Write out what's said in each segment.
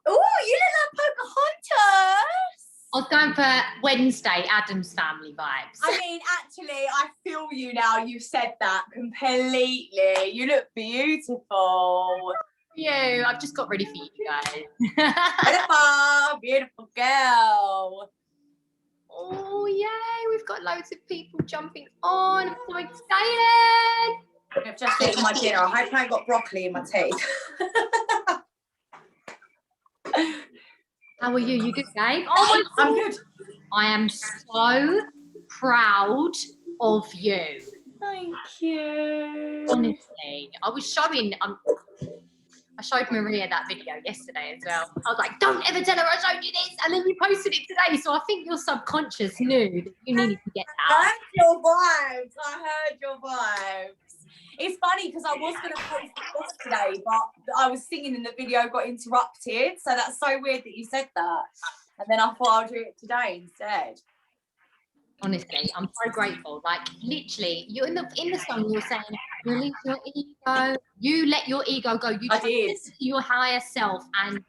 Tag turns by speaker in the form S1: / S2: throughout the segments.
S1: Oh, you look like Pocahontas.
S2: I was going for Wednesday, Addams Family vibes.
S1: I mean, actually, I feel you now. You said that completely. You look beautiful.
S2: You, I've just got ready for you guys.
S1: Beautiful, beautiful girl.
S2: Oh, yay. We've got loads of people jumping on. I'm so excited.
S1: I've just eaten my dinner. I hope I ain't got broccoli in my teeth.
S2: How are you? You good, Gabe? Oh,
S1: I'm good.
S2: I am so proud of you.
S1: Thank you.
S2: Honestly, I was showing, I showed Maria that video yesterday as well. I was like, don't ever tell her I showed you this. And then you posted it today. So I think your subconscious knew that you needed to get that.
S1: I heard your vibes. I heard your vibes. It's funny because I was going to post it yesterday, but I was singing and the video got interrupted. So that's so weird that you said that. And then I thought I'll do it today instead.
S2: Honestly, I'm so grateful. Like literally, you're in the song. You're saying, release your ego. You let your ego go. You
S1: did.
S2: Your higher self. And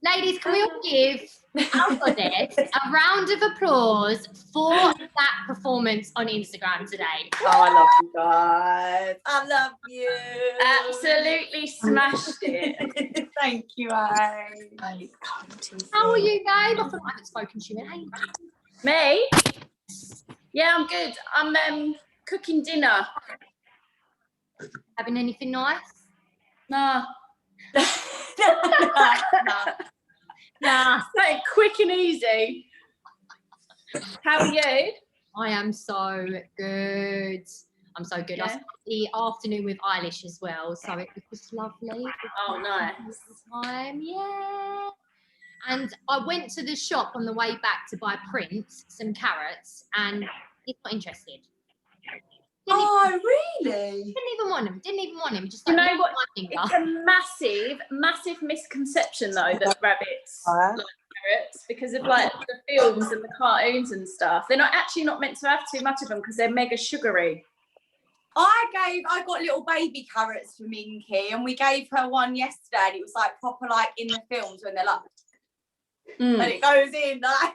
S2: ladies, can we all give our goddess a round of applause for that performance on Instagram today?
S1: Oh, I love you guys. I love you.
S3: Absolutely smashed it.
S1: Thank you, Anne.
S2: How are you, Gabe? I feel like I haven't spoken to you in ages.
S3: Me? Yeah, I'm good. I'm cooking dinner.
S2: Having anything nice?
S3: Nah.
S2: Nah.
S3: Like quick and easy. How are you?
S2: I am so good. I'm so good.
S3: Yeah.
S2: I spent the afternoon with Eilish as well, so it was just lovely.
S3: Oh, nice.
S2: Time, yeah. And I went to the shop on the way back to buy Prince some carrots, and he's not interested.
S1: Really?
S2: Didn't even want him. Just
S3: You
S2: like,
S3: know what? It's a massive misconception though that rabbits like carrots because of like the films and the cartoons and stuff. They're not meant to have too much of them because they're mega sugary.
S1: I got little baby carrots for Minky, and we gave her one yesterday, and it was like proper like in the films when they're like, and it goes in like.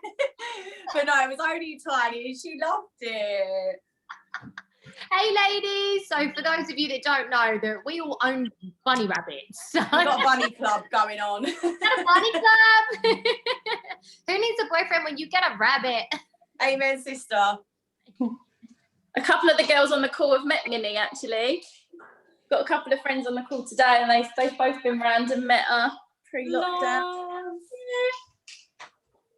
S1: But no, it was only tiny, and she loved it.
S2: Hey ladies, so for those of you that don't know, that we all own bunny rabbits. So.
S1: We've got a bunny club going on.
S2: Got a bunny club? Who needs a boyfriend when you get a rabbit?
S1: Amen, sister.
S3: A couple of the girls on the call have met Minnie actually. Got a couple of friends on the call today and they've both been round and met her pre-lockdown.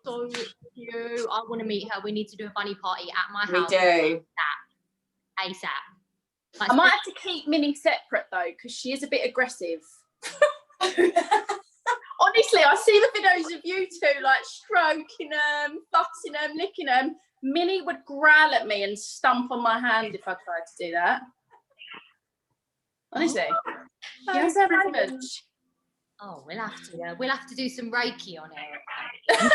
S2: So cute. I want to meet her. We need to do a bunny party at my house.
S1: We do.
S2: ASAP.
S3: I might have to keep Minnie separate though, because she is a bit aggressive. Honestly, I see the videos of you two like stroking them, fussing them, licking them. Minnie would growl at me and stomp on my hand if I tried to do that. Honestly. Yes,
S2: oh, we'll have to do some Reiki on it.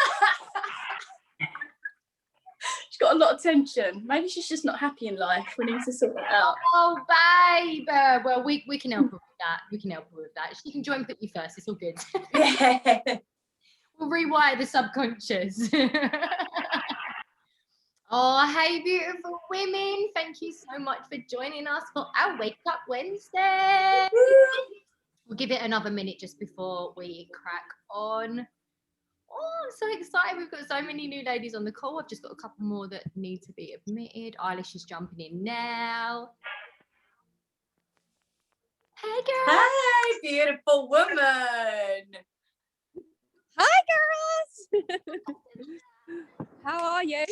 S3: She's got a lot of tension. Maybe she's just not happy in life. We need to sort it out.
S2: Oh, babe. Well, we can help her with that. She can join PutUFirst. It's all good.
S1: Yeah.
S2: We'll rewire the subconscious. Oh, hey, beautiful women. Thank you so much for joining us for our Wake Up Wednesday. We'll give it another minute just before we crack on. Oh, I'm so excited. We've got so many new ladies on the call. I've just got a couple more that need to be admitted. Eilish is jumping in now. Hey, girl.
S1: Hey, beautiful woman.
S4: Hi, girls. How are you?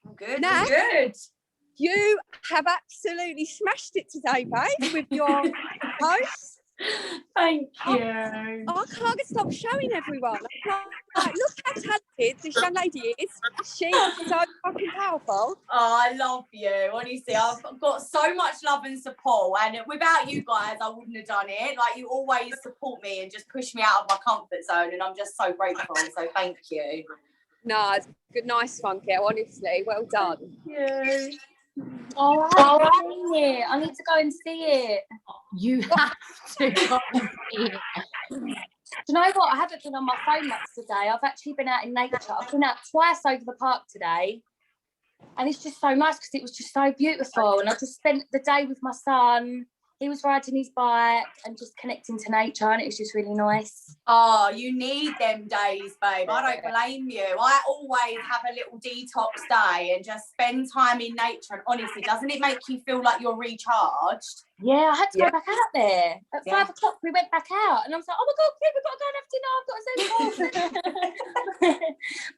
S1: I'm good.
S4: Nah.
S1: I'm good.
S4: You have absolutely smashed it today, babe, with your post.
S1: Thank you.
S4: I can't stop showing everyone. Like, look how talented this young lady is. She's so fucking powerful.
S1: Oh, I love you. Honestly, I've got so much love and support, and without you guys, I wouldn't have done it. Like, you always support me and just push me out of my comfort zone, and I'm just so grateful. So thank you.
S4: No, it's good, nice one, girl. Honestly, well done.
S1: Yeah.
S3: Oh, I need to go and see it.
S2: You have to go and see it.
S5: Do you know what? I haven't been on my phone much today. I've actually been out in nature. I've been out twice over the park today. And it's just so nice because it was just so beautiful. And I just spent the day with my son. He was riding his bike and just connecting to nature, and it was just really nice.
S1: Oh, you need them days, babe. I don't blame you. I always have a little detox day and just spend time in nature. And honestly, doesn't it make you feel like you're recharged?
S5: Yeah, I had to go back out there. At 5 o'clock, we went back out. And I was like, oh, my God, we've got to go and have dinner. I've got to send off.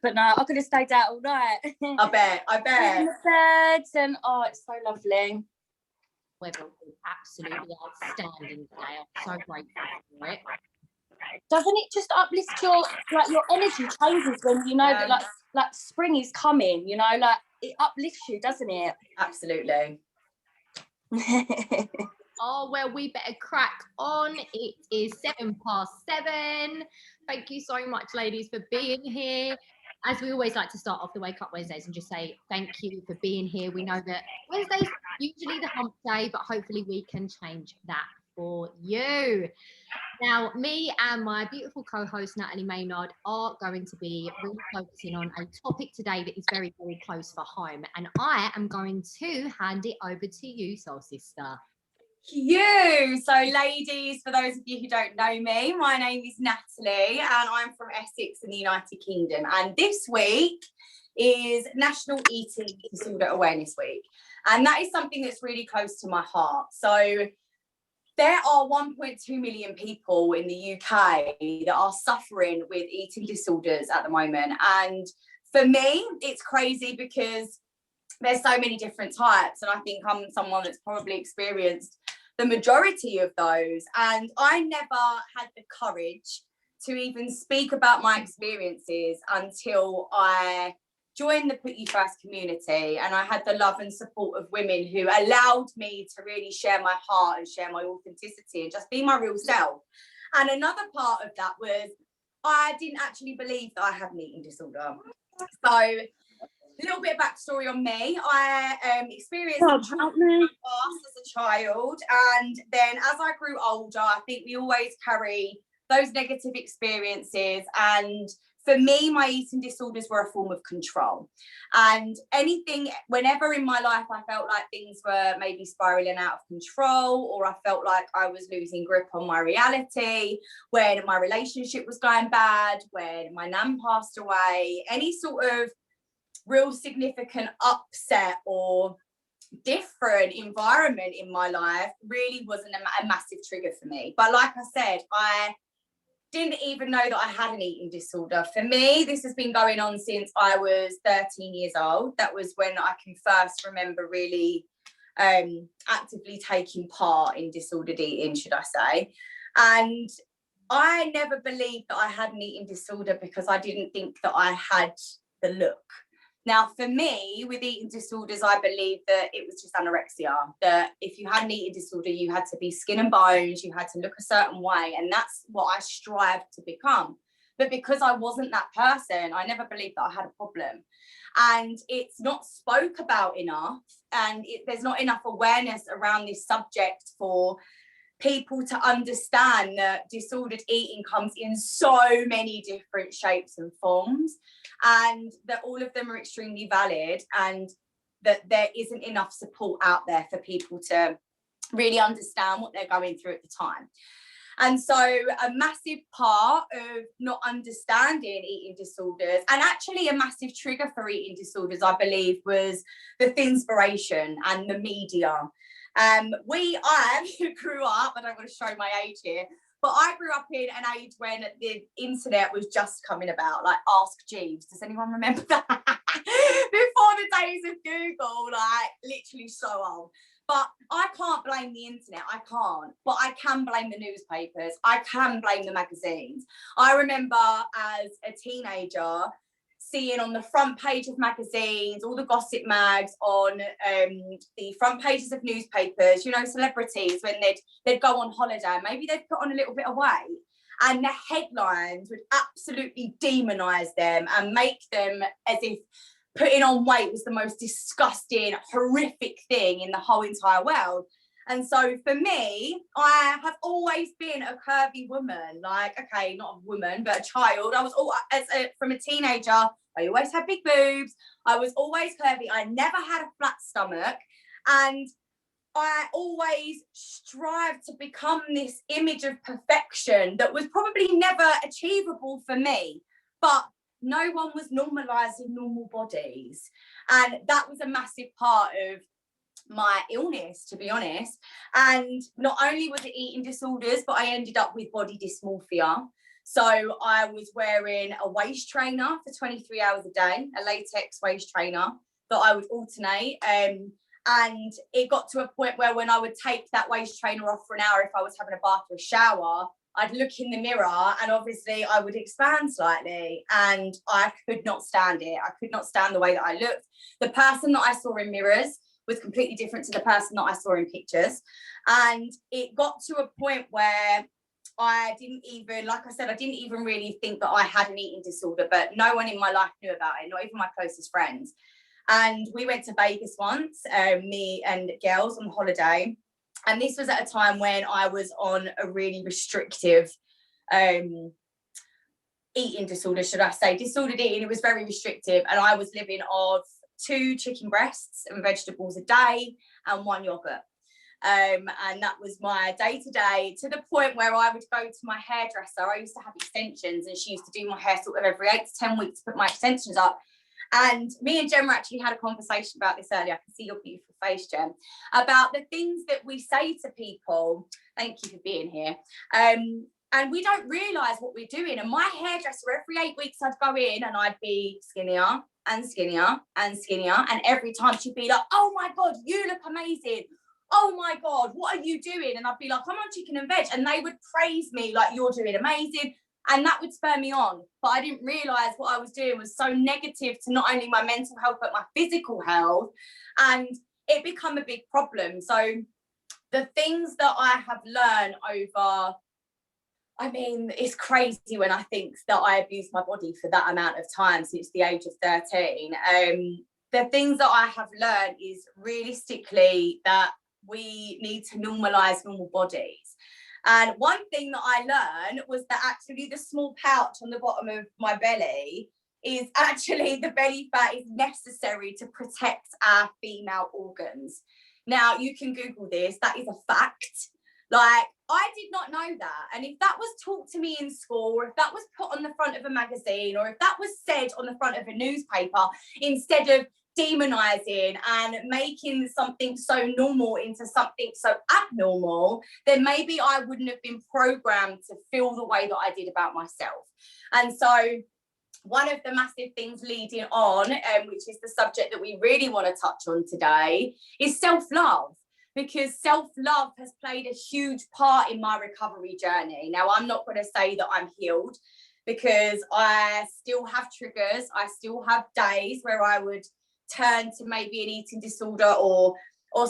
S5: But no, I could have stayed out all night.
S1: I bet.
S5: In the birds, and oh, it's so lovely.
S2: Weather was absolutely outstanding today. I'm so grateful for it.
S5: Doesn't it just uplift your energy changes when you know that like spring is coming, you know, like it uplifts you, doesn't it?
S1: Absolutely.
S2: Oh, well, we better crack on. It is 7:07. Thank you so much, ladies, for being here. As we always like to start off the Wake Up Wednesdays and just say thank you for being here. We know that Wednesday's usually the hump day, but hopefully we can change that for you. Now, me and my beautiful co-host, Natalie Maynard, are going to be really focusing on a topic today that is very, very close for home. And I am going to hand it over to you, Soul Sister.
S1: So ladies, for those of you who don't know me, my name is Natalie and I'm from Essex in the United Kingdom, and this week is National Eating Disorder Awareness Week, and that is something that's really close to my heart. So there are 1.2 million people in the UK that are suffering with eating disorders at the moment, and for me it's crazy because there's so many different types, and I think I'm someone that's probably experienced the majority of those. And I never had the courage to even speak about my experiences until I joined the PutUFirst community, and I had the love and support of women who allowed me to really share my heart and share my authenticity and just be my real self. And another part of that was I didn't actually believe that I had an eating disorder. So a little bit of backstory on me. I experienced as a child, and then as I grew older, I think we always carry those negative experiences, and for me, my eating disorders were a form of control. And whenever in my life I felt like things were maybe spiraling out of control, or I felt like I was losing grip on my reality, when my relationship was going bad, when my nan passed away, any sort of real significant upset or different environment in my life really wasn't a massive trigger for me. But like I said, I didn't even know that I had an eating disorder. For me, this has been going on since I was 13 years old. That was when I can first remember really actively taking part in disordered eating, should I say. And I never believed that I had an eating disorder because I didn't think that I had the look. Now, for me, with eating disorders, I believe that it was just anorexia, that if you had an eating disorder, you had to be skin and bones, you had to look a certain way, and that's what I strived to become. But because I wasn't that person, I never believed that I had a problem. And it's not spoke about enough, and there's not enough awareness around this subject for people to understand that disordered eating comes in so many different shapes and forms, and that all of them are extremely valid, and that there isn't enough support out there for people to really understand what they're going through at the time. And so a massive part of not understanding eating disorders, and actually a massive trigger for eating disorders, I believe, was the thinspiration and the media. I grew up, I don't want to show my age here, but I grew up in an age when the internet was just coming about, like Ask Jeeves. Does anyone remember that? Before the days of Google, like literally so old. But I can't blame the internet, I can't. But I can blame the newspapers, I can blame the magazines. I remember as a teenager seeing on the front page of magazines, all the gossip mags, on the front pages of newspapers, you know, celebrities when they'd go on holiday, maybe they'd put on a little bit of weight, and the headlines would absolutely demonize them and make them as if putting on weight was the most disgusting, horrific thing in the whole entire world. And so for me, I have always been a curvy woman. Like, okay, not a woman, but a child. I was from a teenager, I always had big boobs. I was always curvy. I never had a flat stomach. And I always strived to become this image of perfection that was probably never achievable for me. But no one was normalizing normal bodies. And that was a massive part of my illness, to be honest. And not only was it eating disorders, but I ended up with body dysmorphia. So I was wearing a waist trainer for 23 hours a day, a latex waist trainer that I would alternate. And it got to a point where when I would take that waist trainer off for an hour, if I was having a bath or a shower, I'd look in the mirror and obviously I would expand slightly, and I could not stand it. I could not stand the way that I looked. The person that I saw in mirrors was completely different to the person that I saw in pictures. And it got to a point where I didn't even really think that I had an eating disorder, but no one in my life knew about it, not even my closest friends. And we went to Vegas once, me and girls on holiday. And this was at a time when I was on a really restrictive eating disorder, should I say, disordered eating. It was very restrictive. And I was living off 2 chicken breasts and vegetables a day and 1 yogurt. And that was my day-to-day, to the point where I would go to my hairdresser. I used to have extensions, and she used to do my hair sort of every 8 to 10 weeks to put my extensions up. And me and Gemma actually had a conversation about this earlier. I can see your beautiful face, Gem, about the things that we say to people. Thank you for being here. And we don't realise what we're doing. And my hairdresser, every 8 weeks, I'd go in and I'd be skinnier and skinnier and skinnier. And every time she'd be like, oh my God, you look amazing. Oh my God, what are you doing? And I'd be like, I'm on chicken and veg. And they would praise me like, you're doing amazing. And that would spur me on. But I didn't realise what I was doing was so negative to not only my mental health, but my physical health. And it became a big problem. So the things that I have learned over, I mean, it's crazy when I think that I abused my body for that amount of time since the age of 13. The things that I have learned is realistically that we need to normalise normal bodies. And one thing that I learned was that actually the small pouch on the bottom of my belly is actually, the belly fat is necessary to protect our female organs. Now, you can Google this. That is a fact. Like, I did not know that. And if that was taught to me in school, or if that was put on the front of a magazine, or if that was said on the front of a newspaper, instead of demonizing and making something so normal into something so abnormal, then maybe I wouldn't have been programmed to feel the way that I did about myself. And so one of the massive things leading on, which is the subject that we really want to touch on today, is self-love. Because self-love has played a huge part in my recovery journey. Now, I'm not going to say that I'm healed, because I still have triggers. I still have days where I would turn to maybe an eating disorder or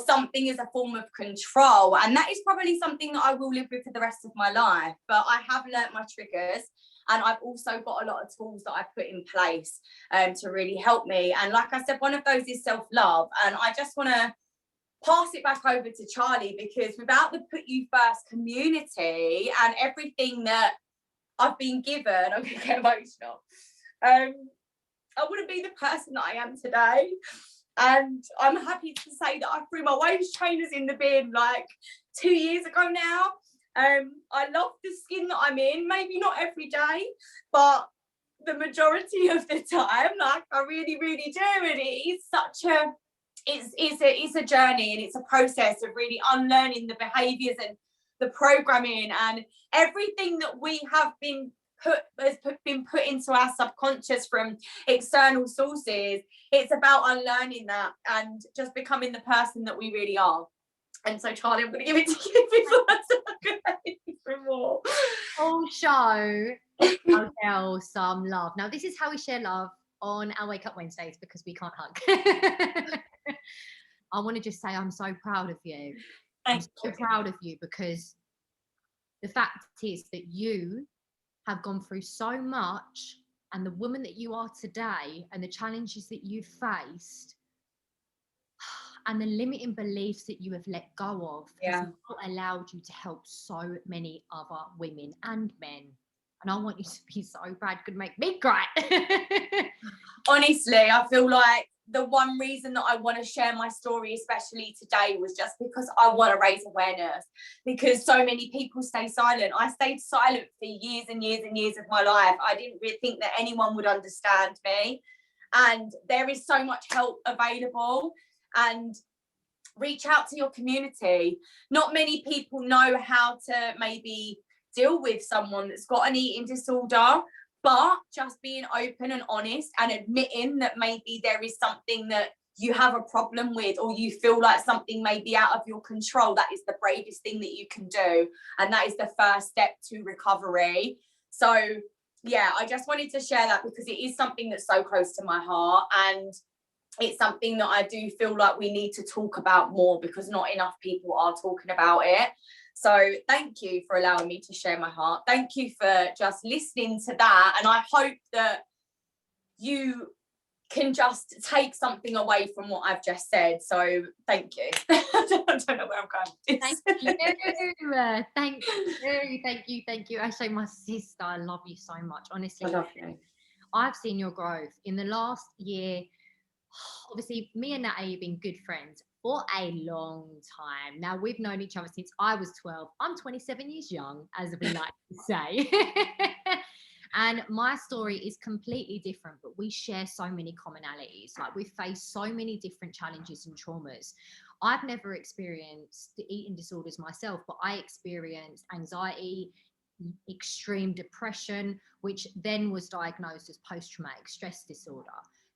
S1: something as a form of control. And that is probably something that I will live with for the rest of my life. But I have learnt my triggers, and I've also got a lot of tools that I put in place to really help me. And like I said, one of those is self-love. And I just want to pass it back over to Charlie, because without the PutUFirst community and everything that I've been given, I'm going to get emotional. I wouldn't be the person that I am today. And I'm happy to say that I threw my waist trainers in the bin like 2 years ago now. I love the skin that I'm in, maybe not every day, but the majority of the time, like, I really, really do. And it is such a, it's a journey, and it's a process of really unlearning the behaviours and the programming and everything that we have been put into our subconscious from external sources. It's about unlearning that and just becoming the person that we really are. And so, Charlie, I'm going to give it to you before I start for more.
S2: Whole show, I'll tell some love. Now, this is how we share love on our Wake Up Wednesdays, because we can't hug. I want to just say I'm so proud of you. I'm so proud of you, because the fact is that you have gone through so much, and the woman that you are today and the challenges that you've faced, and the limiting beliefs that you have let go of has
S1: Yeah.
S2: not allowed you to help so many other women and men. And I want you to be so proud. Could make me cry.
S1: Honestly, I feel like the one reason that I want to share my story, especially today, was just because I want to raise awareness, because so many people stay silent. I stayed silent for years and years and years of my life. I didn't really think that anyone would understand me. And there is so much help available, and reach out to your community. Not many people know how to maybe deal with someone that's got an eating disorder, but just being open and honest and admitting that maybe there is something that you have a problem with, or you feel like something may be out of your control, that is the bravest thing that you can do. And that is the first step to recovery. So yeah, I just wanted to share that because it is something that's so close to my heart, and it's something that I do feel like we need to talk about more, because not enough people are talking about it. So thank you for allowing me to share my heart. Thank you for just listening to that. And I hope that you can just take something away from what I've just said. So thank you. I don't know where I'm going with this.
S2: Thank you. Actually, my sister, I love you so much. Honestly,
S1: I love you.
S2: I've seen your growth in the last year. Obviously, me and Natalie have been good friends for a long time. Now, we've known each other since I was 12. I'm 27 years young, as we like to say. And my story is completely different, but we share so many commonalities. Like, we face so many different challenges and traumas. I've never experienced the eating disorders myself, but I experienced anxiety, extreme depression, which then was diagnosed as post-traumatic stress disorder.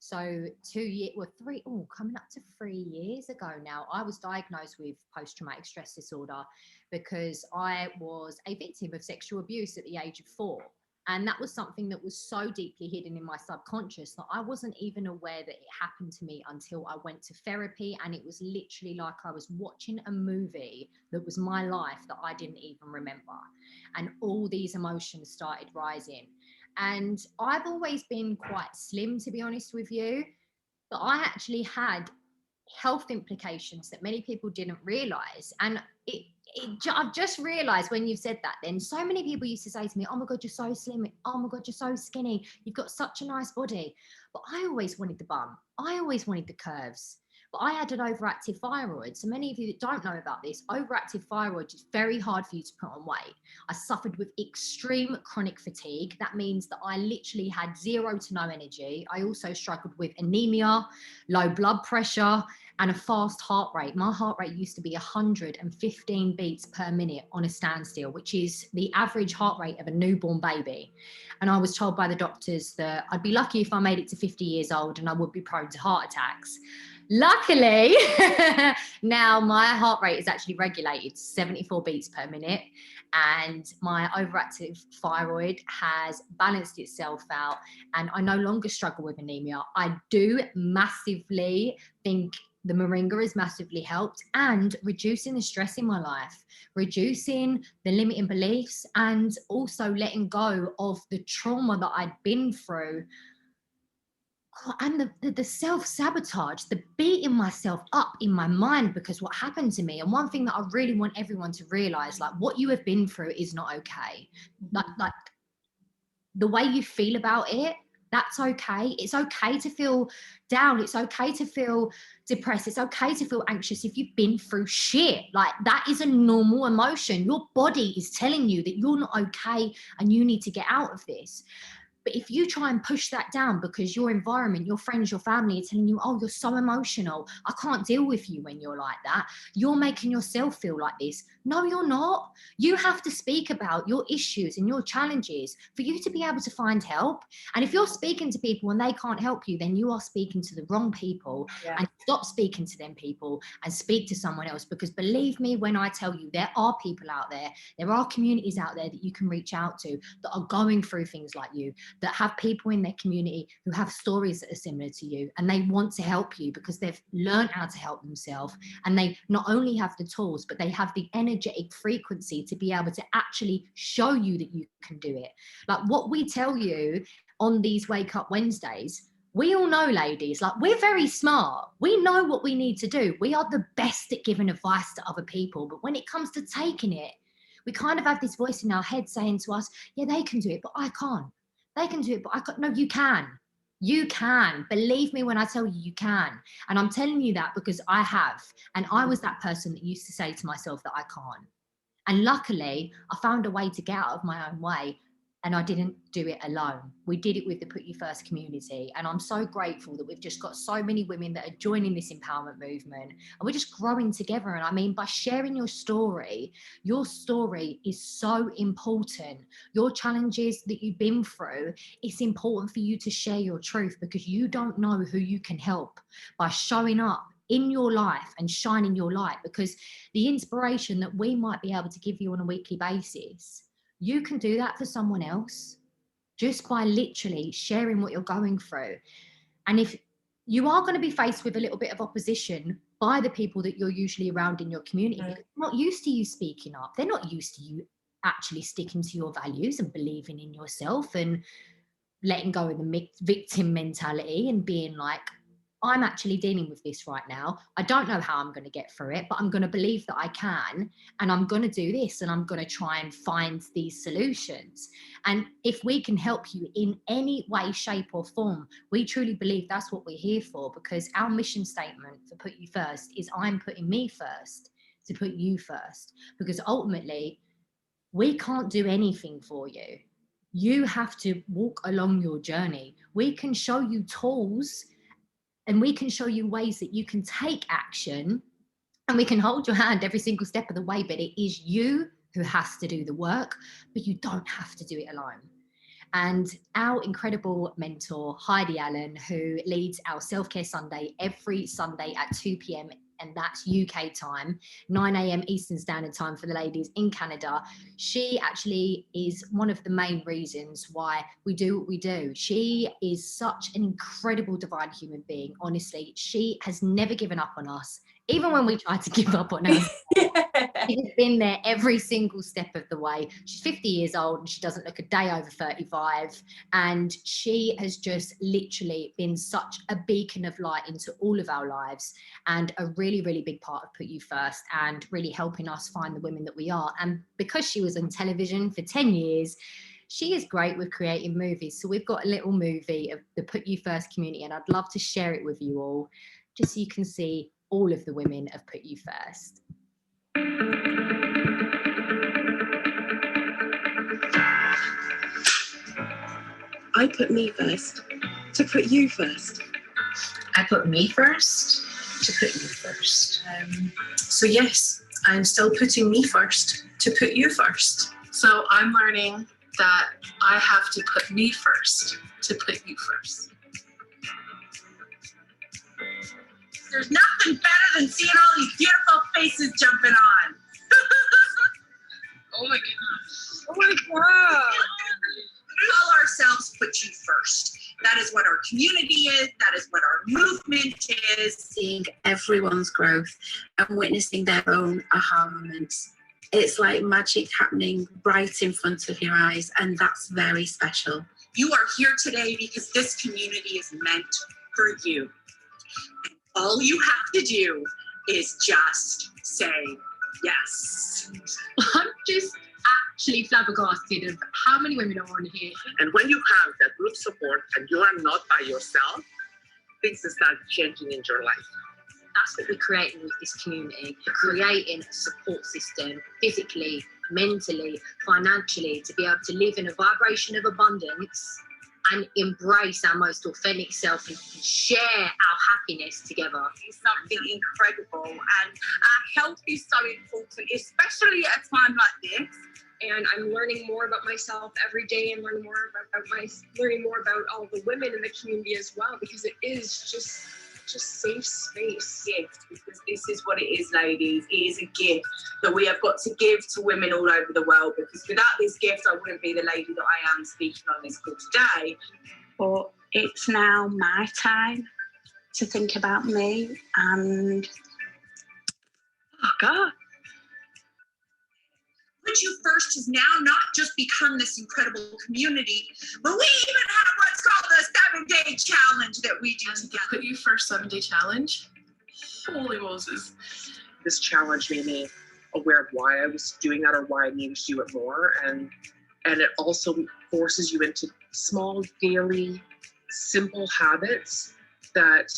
S2: So coming up to 3 years ago now, I was diagnosed with post-traumatic stress disorder because I was a victim of sexual abuse at the age of 4. And that was something that was so deeply hidden in my subconscious that I wasn't even aware that it happened to me until I went to therapy. And it was literally like I was watching a movie that was my life that I didn't even remember. And all these emotions started rising. And I've always been quite slim, to be honest with you, but I actually had health implications that many people didn't realize. And I've just realized when you've said that, then so many people used to say to me, oh my God, you're so slim. Oh my God, you're so skinny. You've got such a nice body. But I always wanted the bum. I always wanted the curves. But I had an overactive thyroid. So many of you that don't know about this, overactive thyroid is very hard for you to put on weight. I suffered with extreme chronic fatigue. That means that I literally had 0 to no energy. I also struggled with anemia, low blood pressure, and a fast heart rate. My heart rate used to be 115 beats per minute on a standstill, which is the average heart rate of a newborn baby. And I was told by the doctors that I'd be lucky if I made it to 50 years old and I would be prone to heart attacks. Luckily, now my heart rate is actually regulated to 74 beats per minute, and my overactive thyroid has balanced itself out, and I no longer struggle with anemia. I do massively think the moringa has massively helped, and reducing the stress in my life, reducing the limiting beliefs, and also letting go of the trauma that I'd been through. And the self-sabotage, the beating myself up in my mind because what happened to me. And one thing that I really want everyone to realize, like, what you have been through is not okay. Like the way you feel about it, that's okay. It's okay to feel down. It's okay to feel depressed. It's okay to feel anxious if you've been through shit. Like, that is a normal emotion. Your body is telling you that you're not okay and you need to get out of this. But if you try and push that down because your environment, your friends, your family are telling you, oh, you're so emotional, I can't deal with you when you're like that, you're making yourself feel like this. No, you're not. You have to speak about your issues and your challenges for you to be able to find help. And if you're speaking to people and they can't help you, then you are speaking to the wrong people. Yeah. And stop speaking to them people and speak to someone else. Because believe me when I tell you, there are people out there, there are communities out there that you can reach out to that are going through things like you, that have people in their community who have stories that are similar to you, and they want to help you because they've learned how to help themselves, and they not only have the tools, but they have the energetic frequency to be able to actually show you that you can do it. Like what we tell you on these Wake Up Wednesdays, We all know, ladies, like, we're very smart. We know what we need to do. We are the best at giving advice to other people. But when it comes to taking it, we kind of have this voice in our head saying to us, yeah, they can do it, but I can't. They can do it, but I can't. No, you can. You can. Believe me when I tell you, you can. And I'm telling you that because I have. And I was that person that used to say to myself that I can't. And luckily, I found a way to get out of my own way. And I didn't do it alone. We did it with the PutUFirst community. And I'm so grateful that we've just got so many women that are joining this empowerment movement. And we're just growing together. And I mean, by sharing your story is so important. Your challenges that you've been through, it's important for you to share your truth, because you don't know who you can help by showing up in your life and shining your light. Because the inspiration that we might be able to give you on a weekly basis, you can do that for someone else just by literally sharing what you're going through. And if you are going to be faced with a little bit of opposition by the people that you're usually around in your community, because they're not used to you speaking up, they're not used to you actually sticking to your values and believing in yourself and letting go of the victim mentality and being like, I'm actually dealing with this right now. I don't know how I'm going to get through it, but I'm going to believe that I can, and I'm going to do this, and I'm going to try and find these solutions. And if we can help you in any way, shape or form, we truly believe that's what we're here for, because our mission statement for PutUFirst is I'm putting me first to put you first, because ultimately we can't do anything for you. You have to walk along your journey. We can show you tools and we can show you ways that you can take action, and we can hold your hand every single step of the way, but it is you who has to do the work, but you don't have to do it alone. And our incredible mentor, Heidi Allen, who leads our Self-Care Sunday every Sunday at 2 p.m, and that's UK time, 9 a.m. Eastern Standard Time for the ladies in Canada. She actually is one of the main reasons why we do what we do. She is such an incredible divine human being. Honestly, she has never given up on us, even when we try to give up on her. She's been there every single step of the way. She's 50 years old and she doesn't look a day over 35. And she has just literally been such a beacon of light into all of our lives, and a really, really big part of PutUFirst, and really helping us find the women that we are. And because she was on television for 10 years, she is great with creating movies. So we've got a little movie of the PutUFirst community, and I'd love to share it with you all, just so you can see all of the women of PutUFirst.
S6: I put me first to put you first.
S7: I put me first to put you first. So yes, I'm still putting me first to put you first.
S8: So I'm learning that I have to put me first to put you first.
S9: There's nothing better than seeing all these beautiful faces jumping on.
S8: Oh my goodness.
S9: Oh my God. Call ourselves put you first. That is what our community is. That is what our movement is.
S6: Seeing everyone's growth and witnessing their own aha moments. It's like magic happening right in front of your eyes, and that's very special.
S9: You are here today because this community is meant for you. All you have to do is just say yes.
S10: I'm just actually flabbergasted of how many women are on here.
S11: And when you have that group support and you are not by yourself, things start changing in your life.
S10: That's what we're creating with this community. We're creating a support system, physically, mentally, financially, to be able to live in a vibration of abundance and embrace our most authentic self and share our happiness together.
S9: It's something incredible, and our health is so important, especially at a time like this.
S12: And I'm learning more about myself every day, and learning more about all the women in the community as well, because it is just safe space.
S9: Gift, because this is what it is, ladies. It is a gift that we have got to give to women all over the world, because without this gift I wouldn't be the lady that I am speaking on this call today.
S13: But it's now my time to think about me, and
S9: oh God. PutUFirst has now not just become this incredible community, but we even have what's called a 7-day challenge that we do together.
S8: Put You First 7-day challenge. Holy Moses.
S11: This challenge made me aware of why I was doing that or why I needed to do it more. And it also forces you into small, daily, simple habits that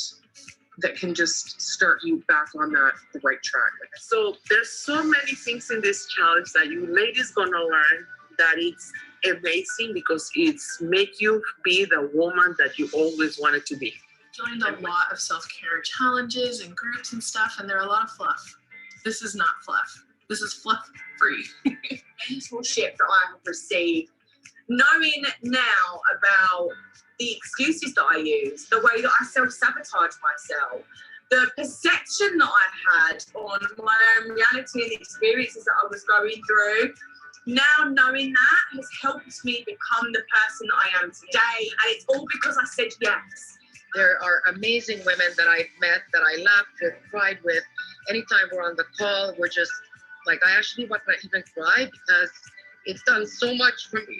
S11: can just start you back on the right track.
S14: So there's so many things in this challenge that you ladies gonna learn that it's amazing because it's make you be the woman that you always wanted to be.
S8: Joined a lot of self-care challenges and groups and stuff, and they're a lot of fluff. This is not fluff. This is fluff free.
S9: Mental shift that I have received, knowing now about the excuses that I use, the way that I self-sabotage myself, the perception that I had on my own reality and the experiences that I was going through. Now knowing that has helped me become the person that I am today, and it's all because I said yes.
S15: There are amazing women that I've met that I laughed with, cried with. Anytime we're on the call, we're just like, I actually want to even cry because it's done so much for me.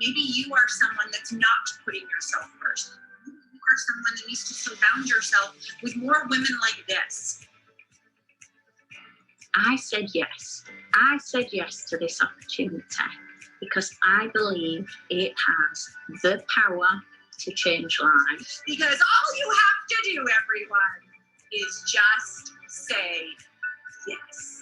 S9: Maybe you are someone that's not putting yourself first. You are someone that needs to surround yourself with more women like this.
S6: I said yes. I said yes to this opportunity because I believe it has the power to change lives.
S9: Because all you have to do, everyone, is just say yes.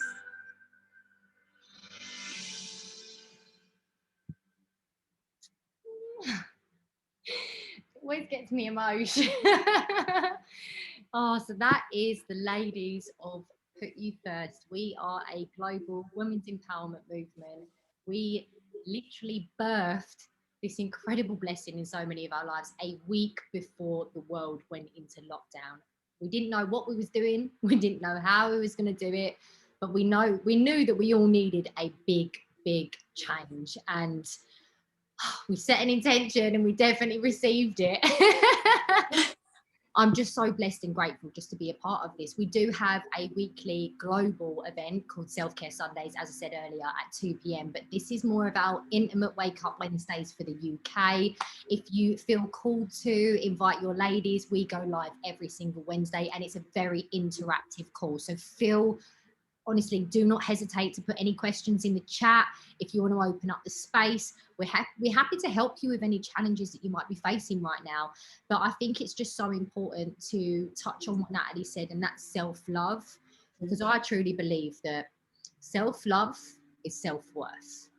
S2: Always gets me emotional. Oh, so that is the ladies of Put You First. We are a global women's empowerment movement. We literally birthed this incredible blessing in so many of our lives a week before the world went into lockdown. We didn't know what we was doing. We didn't know how we was going to do it, but we knew that we all needed a big change, and we set an intention and we definitely received it. I'm just so blessed and grateful just to be a part of this. We do have a weekly global event called Self-Care Sundays, as I said earlier, at 2 p.m. But this is more of our intimate Wake Up Wednesdays for the UK. If you feel called to invite your ladies, we go live every single Wednesday, and it's a very interactive call. So honestly, do not hesitate to put any questions in the chat. If you want to open up the space, we're happy to help you with any challenges that you might be facing right now. But I think it's just so important to touch on what Natalie said, and that's self-love, because I truly believe that self-love is self-worth.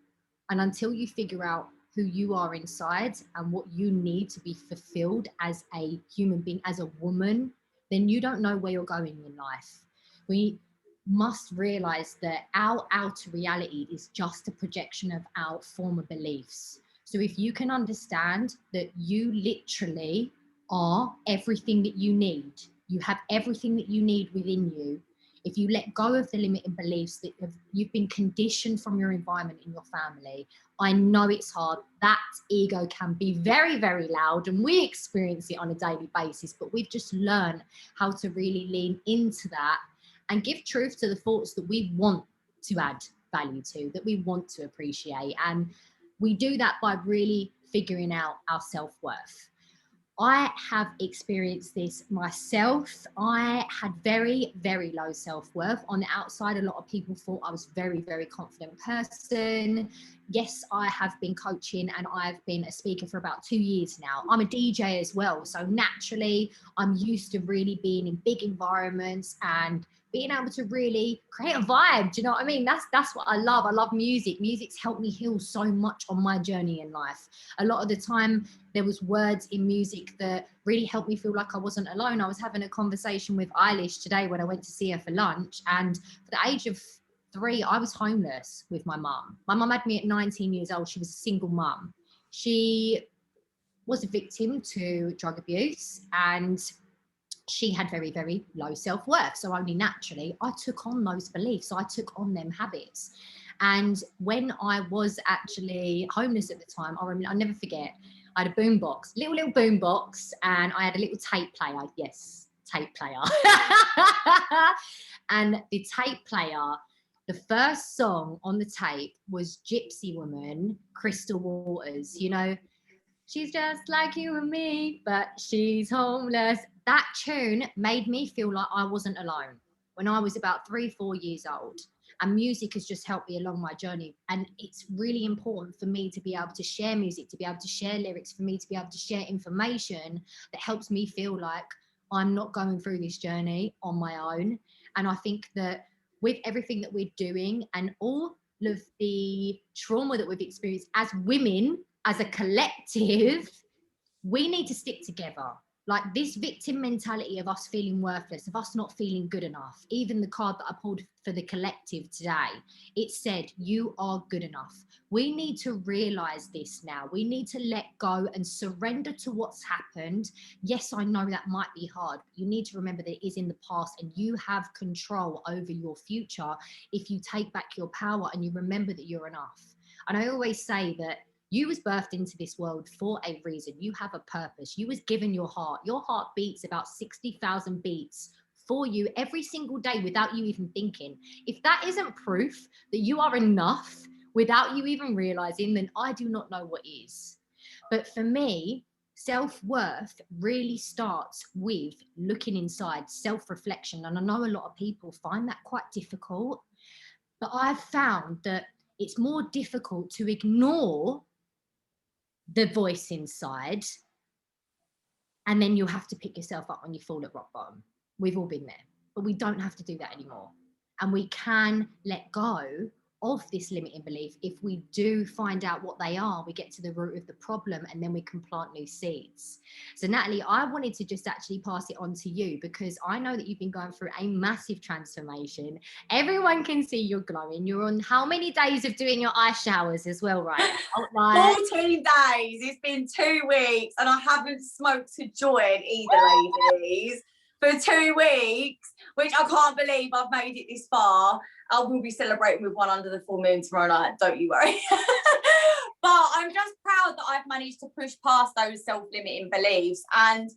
S2: And until you figure out who you are inside and what you need to be fulfilled as a human being, as a woman, then you don't know where you're going in life. We must realize that our outer reality is just a projection of our former beliefs. So if you can understand that you literally are everything that you need, you have everything that you need within you. If you let go of the limiting beliefs that you've been conditioned from your environment in your family, I know it's hard. That ego can be very, very loud, and we experience it on a daily basis, but we've just learned how to really lean into that and give truth to the thoughts that we want to add value to, that we want to appreciate. And we do that by really figuring out our self-worth. I have experienced this myself. I had very, very low self-worth. On the outside, a lot of people thought I was a very, very confident person. Yes, I have been coaching and I've been a speaker for about 2 years now. I'm a DJ as well. So naturally, I'm used to really being in big environments and being able to really create a vibe. Do you know what I mean? That's what I love. I love music. Music's helped me heal so much on my journey in life. A lot of the time, there was words in music that really helped me feel like I wasn't alone. I was having a conversation with Eilish today when I went to see her for lunch. And for the age of 3, I was homeless with my mum. My mum had me at 19 years old. She was a single mum. She was a victim to drug abuse, and she had very, very low self-worth. So only naturally, I took on those beliefs. I took on them habits. And when I was actually homeless at the time, I remember, I'll never forget, I had a boombox, little boombox, and I had a little tape player. Yes, tape player. And the tape player, the first song on the tape was Gypsy Woman, Crystal Waters. You know, She's just like you and me, but she's homeless. That tune made me feel like I wasn't alone when I was about 3-4 years old. And music has just helped me along my journey. And it's really important for me to be able to share music, to be able to share lyrics, for me to be able to share information that helps me feel like I'm not going through this journey on my own. And I think that with everything that we're doing and all of the trauma that we've experienced as women, as a collective, we need to stick together. Like this victim mentality of us feeling worthless, of us not feeling good enough. Even the card that I pulled for the collective today, it said, you are good enough. We need to realize this now. We need to let go and surrender to what's happened. Yes, I know that might be hard, but you need to remember that it is in the past and you have control over your future if you take back your power and you remember that you're enough. And I always say that you was birthed into this world for a reason. You have a purpose. You was given your heart. Your heart beats about 60,000 beats for you every single day without you even thinking. If that isn't proof that you are enough without you even realizing, then I do not know what is. But for me, self-worth really starts with looking inside, self-reflection. And I know a lot of people find that quite difficult, but I've found that it's more difficult to ignore the voice inside, and then you have to pick yourself up when you fall at rock bottom. We've all been there, but we don't have to do that anymore. And we can let go of this limiting belief. If we do find out what they are, we get to the root of the problem and then we can plant new seeds. So Natalie, I wanted to just actually pass it on to you because I know that you've been going through a massive transformation. Everyone can see you're glowing. You're on how many days of doing your ice showers as well, right?
S1: 14 days. It's been 2 weeks and I haven't smoked a joint either, ladies, for 2 weeks, which I can't believe I've made it this far. I will be celebrating with one under the full moon tomorrow night, don't you worry. But I'm just proud that I've managed to push past those self-limiting beliefs. And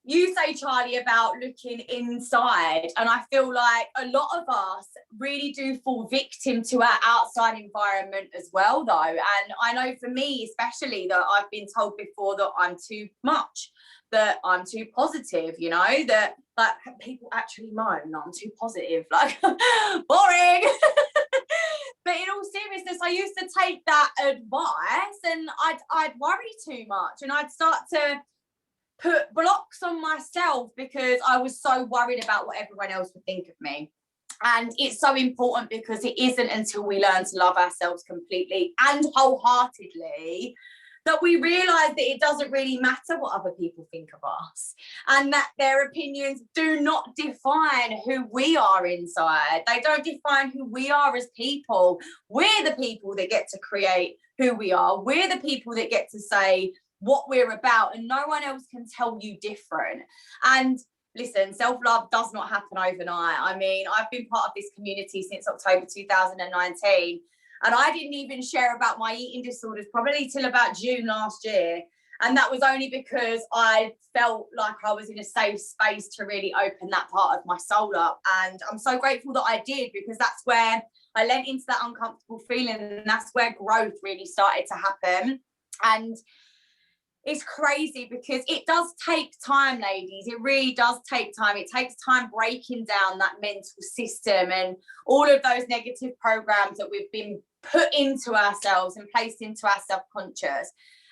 S1: you say, Charlie, about looking inside, and I feel like a lot of us really do fall victim to our outside environment as well, though. And I know for me especially that I've been told before that I'm too much, that I'm too positive, you know, that like people actually moan I'm too positive, like boring. But in all seriousness, I used to take that advice and I'd worry too much and I'd start to put blocks on myself because I was so worried about what everyone else would think of me. And it's so important because it isn't until we learn to love ourselves completely and wholeheartedly that we realise that it doesn't really matter what other people think of us and that their opinions do not define who we are inside. They don't define who we are as people. We're the people that get to create who we are. We're the people that get to say what we're about, and no one else can tell you different. And listen, self-love does not happen overnight. I mean, I've been part of this community since October 2019. And I didn't even share about my eating disorders probably till about June last year. And that was only because I felt like I was in a safe space to really open that part of my soul up. And I'm so grateful that I did, because that's where I lent into that uncomfortable feeling. And that's where growth really started to happen. And it's crazy because it does take time, ladies. It really does take time. It takes time breaking down that mental system and all of those negative programs that we've been put into ourselves and placed into our subconscious.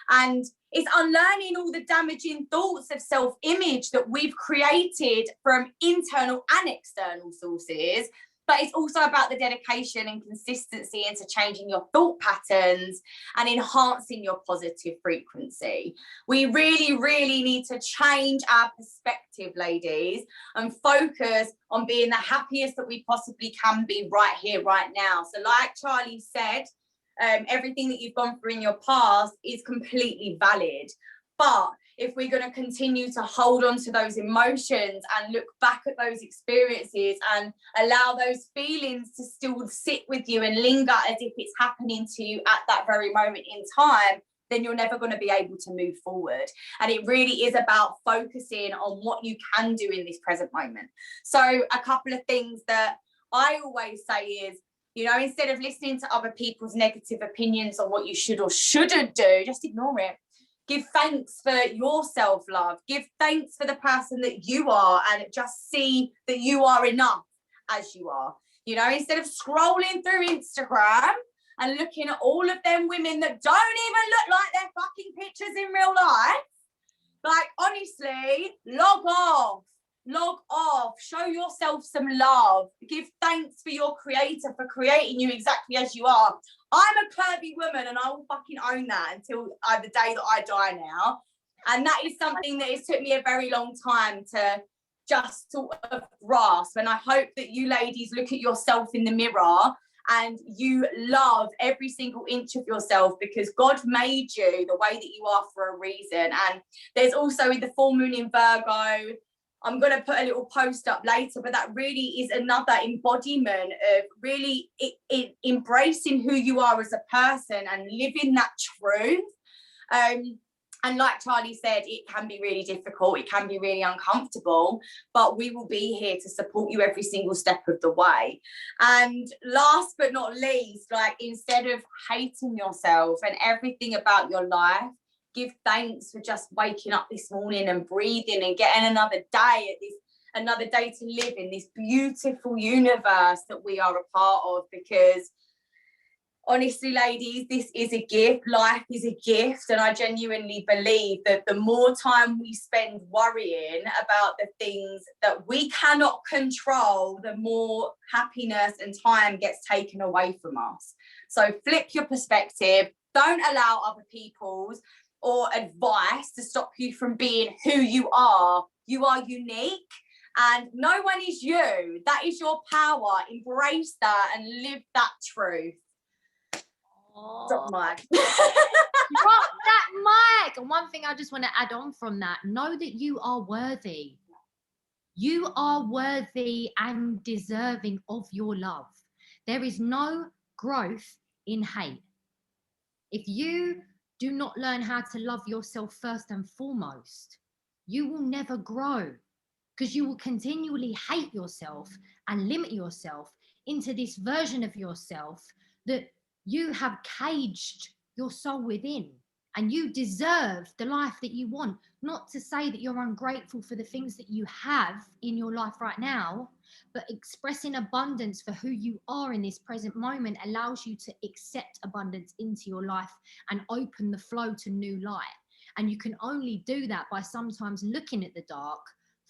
S1: And it's unlearning all the damaging thoughts of self-image that we've created from internal and external sources. But it's also about the dedication and consistency into changing your thought patterns and enhancing your positive frequency. We really, really need to change our perspective, ladies, and focus on being the happiest that we possibly can be right here, right now. So like Charlie said, everything that you've gone through in your past is completely valid. But if we're going to continue to hold on to those emotions and look back at those experiences and allow those feelings to still sit with you and linger as if it's happening to you at that very moment in time, then you're never going to be able to move forward. And it really is about focusing on what you can do in this present moment. So a couple of things that I always say is, you know, instead of listening to other people's negative opinions on what you should or shouldn't do, just ignore it. Give thanks for your self-love. Give thanks for the person that you are, and just see that you are enough as you are. You know, instead of scrolling through Instagram and looking at all of them women that don't even look like their fucking pictures in real life, like, honestly, log off, show yourself some love, give thanks for your creator for creating you exactly as you are. I'm a curvy woman and I will fucking own that until the day that I die now. And that is something that has took me a very long time to just sort of grasp. And I hope that you ladies look at yourself in the mirror and you love every single inch of yourself, because God made you the way that you are for a reason. And there's also the full moon in Virgo. I'm going to put a little post up later, but that really is another embodiment of really embracing who you are as a person and living that truth. And like Charlie said, it can be really difficult. It can be really uncomfortable, but we will be here to support you every single step of the way. And last but not least, like, instead of hating yourself and everything about your life, give thanks for just waking up this morning and breathing and getting another day to live in this beautiful universe that we are a part of. Because honestly, ladies, this is a gift. Life is a gift. And I genuinely believe that the more time we spend worrying about the things that we cannot control, the more happiness and time gets taken away from us. So flip your perspective. Don't allow other people's or advice to stop you from being who you are. You are unique and no one is you. That is your power. Embrace that and live that truth. Drop mic.
S2: Drop that mic. And one thing I just want to add on from that, know that you are worthy. You are worthy and deserving of your love. There is no growth in hate. If you do not learn how to love yourself first and foremost, you will never grow, because you will continually hate yourself and limit yourself into this version of yourself that you have caged your soul within. And you deserve the life that you want. Not to say that you're ungrateful for the things that you have in your life right now, but expressing abundance for who you are in this present moment allows you to accept abundance into your life and open the flow to new light. And you can only do that by sometimes looking at the dark,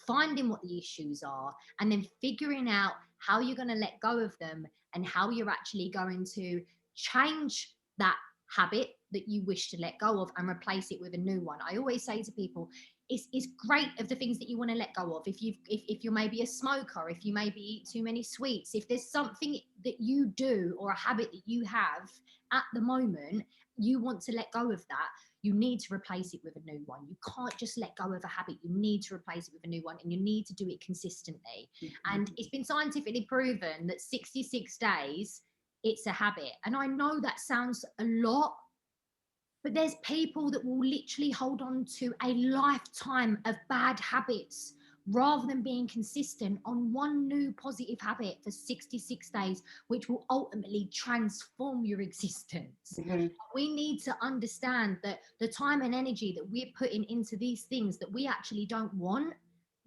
S2: finding what the issues are, and then figuring out how you're going to let go of them and how you're actually going to change that habit that you wish to let go of and replace it with a new one. I always say to people, it's great of the things that you want to let go of. If you're maybe a smoker, if you maybe eat too many sweets, if there's something that you do or a habit that you have at the moment, you want to let go of that, you need to replace it with a new one. You can't just let go of a habit. You need to replace it with a new one, and you need to do it consistently. And it's been scientifically proven that 66 days, it's a habit. And I know that sounds a lot, but there's people that will literally hold on to a lifetime of bad habits rather than being consistent on one new positive habit for 66 days, which will ultimately transform your existence. We need to understand that the time and energy that we're putting into these things that we actually don't want,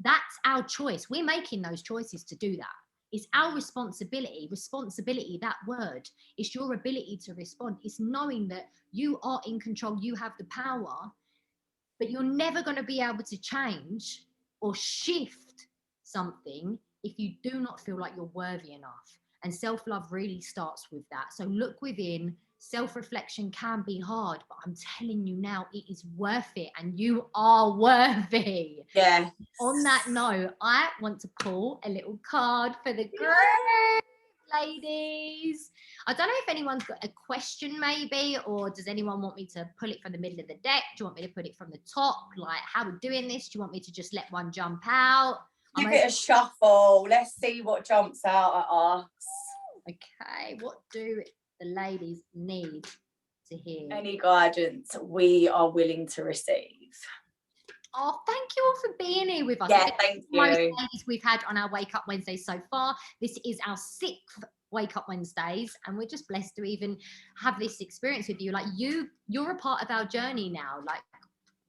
S2: that's our choice. We're making those choices to do that. It's our responsibility. Responsibility, that word, it's your ability to respond. It's knowing that you are in control, you have the power, but you're never going to be able to change or shift something if you do not feel like you're worthy enough. And self-love really starts with that. So look within. Self-reflection can be hard, but I'm telling you now, it is worth it, and you are worthy.
S1: Yeah.
S2: On that note, I want to pull a little card for the group, ladies. I don't know if anyone's got a question maybe, or does anyone want me to pull it from the middle of the deck? Do you want me to put it from the top? Like, how we're doing this? Do you want me to just let one jump out?
S1: Give it a shuffle. Let's see what jumps out at us.
S2: Okay, what do the ladies need to hear?
S1: Any guidance we are willing to receive.
S2: Oh, thank you all for being here with us.
S1: Yeah, thank you.
S2: Most ladies we've had on our Wake Up Wednesdays so far. This is our 6th Wake Up Wednesdays, and we're just blessed to even have this experience with you. Like, you're a part of our journey now. Like,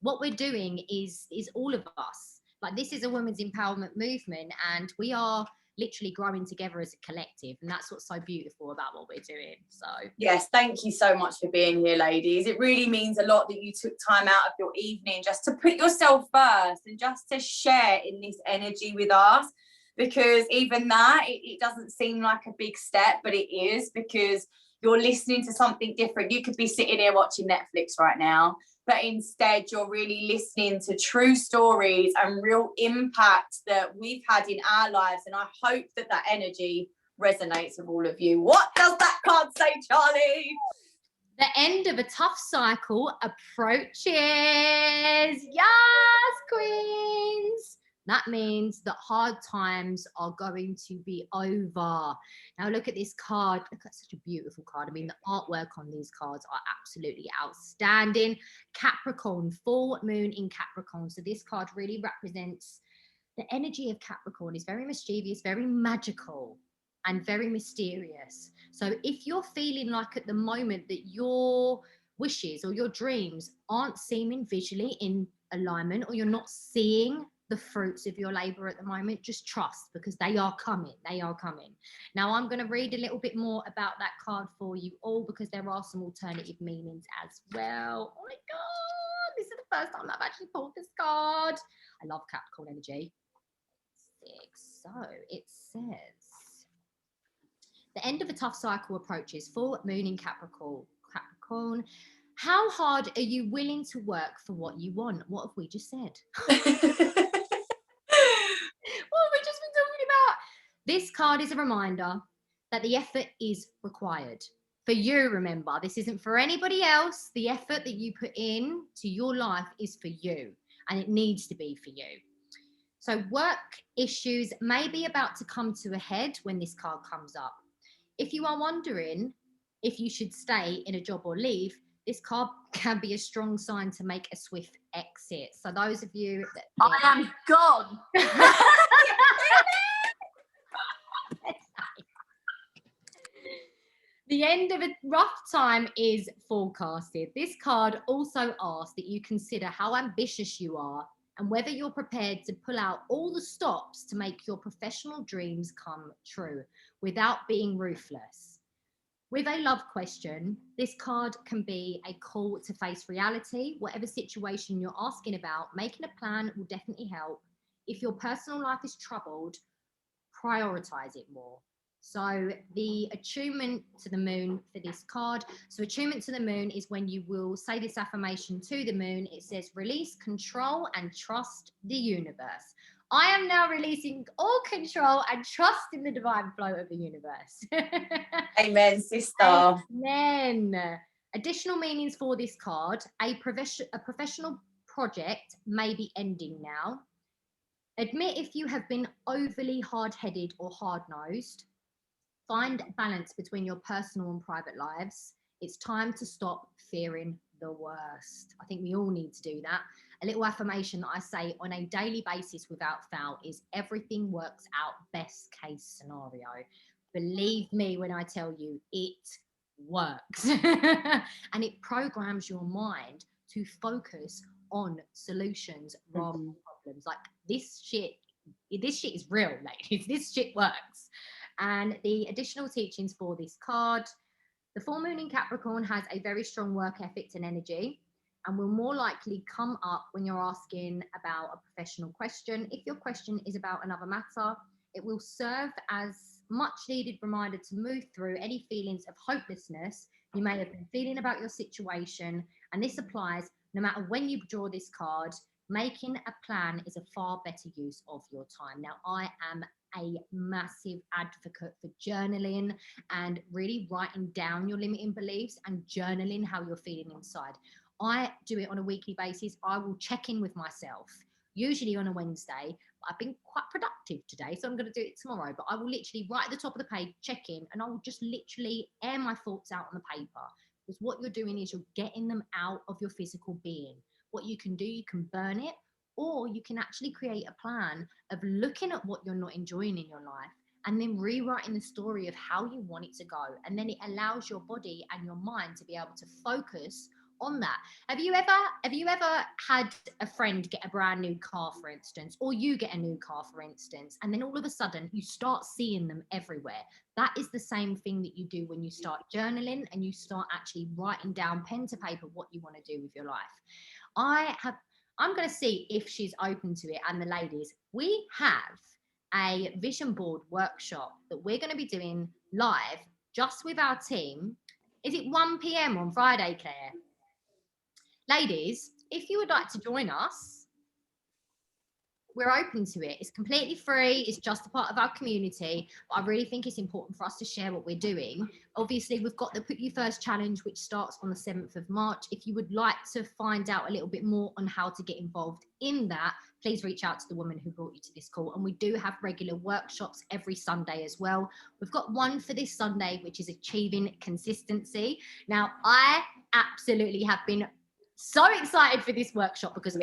S2: what we're doing is all of us. Like, this is a women's empowerment movement, and we are literally growing together as a collective, and that's what's so beautiful about what we're doing. So
S1: yes, thank you so much for being here, ladies. It really means a lot that you took time out of your evening just to put yourself first and just to share in this energy with us, because even that, it doesn't seem like a big step, but it is, because you're listening to something different. You could be sitting here watching Netflix right now, but instead you're really listening to true stories and real impact that we've had in our lives. And I hope that that energy resonates with all of you. What does that card say, Charlie?
S2: The end of a tough cycle approaches. Yes, queens. That means that hard times are going to be over. Now look at this card. Look at such a beautiful card. I mean, the artwork on these cards are absolutely outstanding. Capricorn, full moon in Capricorn. So this card really represents the energy of Capricorn. Is very mischievous, very magical, and very mysterious. So if you're feeling like at the moment that your wishes or your dreams aren't seeming visually in alignment, or you're not seeing the fruits of your labor at the moment, just trust, because they are coming. They are coming. Now I'm going to read a little bit more about that card for you all, because there are some alternative meanings as well. Oh my God, this is the first time I've actually pulled this card. I love Capricorn energy. 6. So it says, the end of a tough cycle approaches. Full moon in Capricorn. How hard are you willing to work for what you want? What have we just said? What have we just been talking about? This card is a reminder that the effort is required. For you, remember, this isn't for anybody else. The effort that you put in to your life is for you, and it needs to be for you. So work issues may be about to come to a head when this card comes up. If you are wondering if you should stay in a job or leave, this card can be a strong sign to make a swift exit. So those of you that
S3: I am gone.
S2: The end of a rough time is forecasted. This card also asks that you consider how ambitious you are and whether you're prepared to pull out all the stops to make your professional dreams come true without being ruthless. With a love question, this card can be a call to face reality. Whatever situation you're asking about, making a plan will definitely help. If your personal life is troubled, prioritize it more. So the attunement to the moon for this card. So attunement to the moon is when you will say this affirmation to the moon. It says, release control and trust the universe. I am now releasing all control and trust in the divine flow of the universe.
S1: Amen, sister.
S2: Amen. Additional meanings for this card. A professional project may be ending now. Admit if you have been overly hard-headed or hard-nosed. Find balance between your personal and private lives. It's time to stop fearing the worst. I think we all need to do that. A little affirmation that I say on a daily basis without fail is everything works out best case scenario. Believe me when I tell you it works. And it programs your mind to focus on solutions rather than problems. Like this shit is real, ladies. This shit works. And the additional teachings for this card, the full moon in Capricorn has a very strong work ethic and energy, and will more likely come up when you're asking about a professional question. If your question is about another matter, it will serve as much needed reminder to move through any feelings of hopelessness you may have been feeling about your situation. And this applies no matter when you draw this card. Making a plan is a far better use of your time. Now, I am a massive advocate for journaling and really writing down your limiting beliefs and journaling how you're feeling inside. I do it on a weekly basis. I will check in with myself, usually on a Wednesday. I've been quite productive today, so I'm going to do it tomorrow. But I will literally write at the top of the page, check in, and I will just literally air my thoughts out on the paper. Because what you're doing is you're getting them out of your physical being. What you can do, you can burn it, or you can actually create a plan of looking at what you're not enjoying in your life and then rewriting the story of how you want it to go. And then it allows your body and your mind to be able to focus on that. Have you ever had a friend get a brand new car, for instance, or you get a new car, for instance, and then all of a sudden you start seeing them everywhere? That is the same thing that you do when you start journaling and you start actually writing down pen to paper what you want to do with your life. I'm going to see if she's open to it. And the ladies, we have a vision board workshop that we're going to be doing live just with our team. Is it 1 p.m. on Friday, Claire? Ladies, if you would like to join us, we're open to it. It's completely free. It's just a part of our community. But I really think it's important for us to share what we're doing. Obviously, we've got the Put You First challenge, which starts on the 7th of March. If you would like to find out a little bit more on how to get involved in that, please reach out to the woman who brought you to this call. And we do have regular workshops every Sunday as well. We've got one for this Sunday, which is achieving consistency. Now, I absolutely have been so excited for this workshop because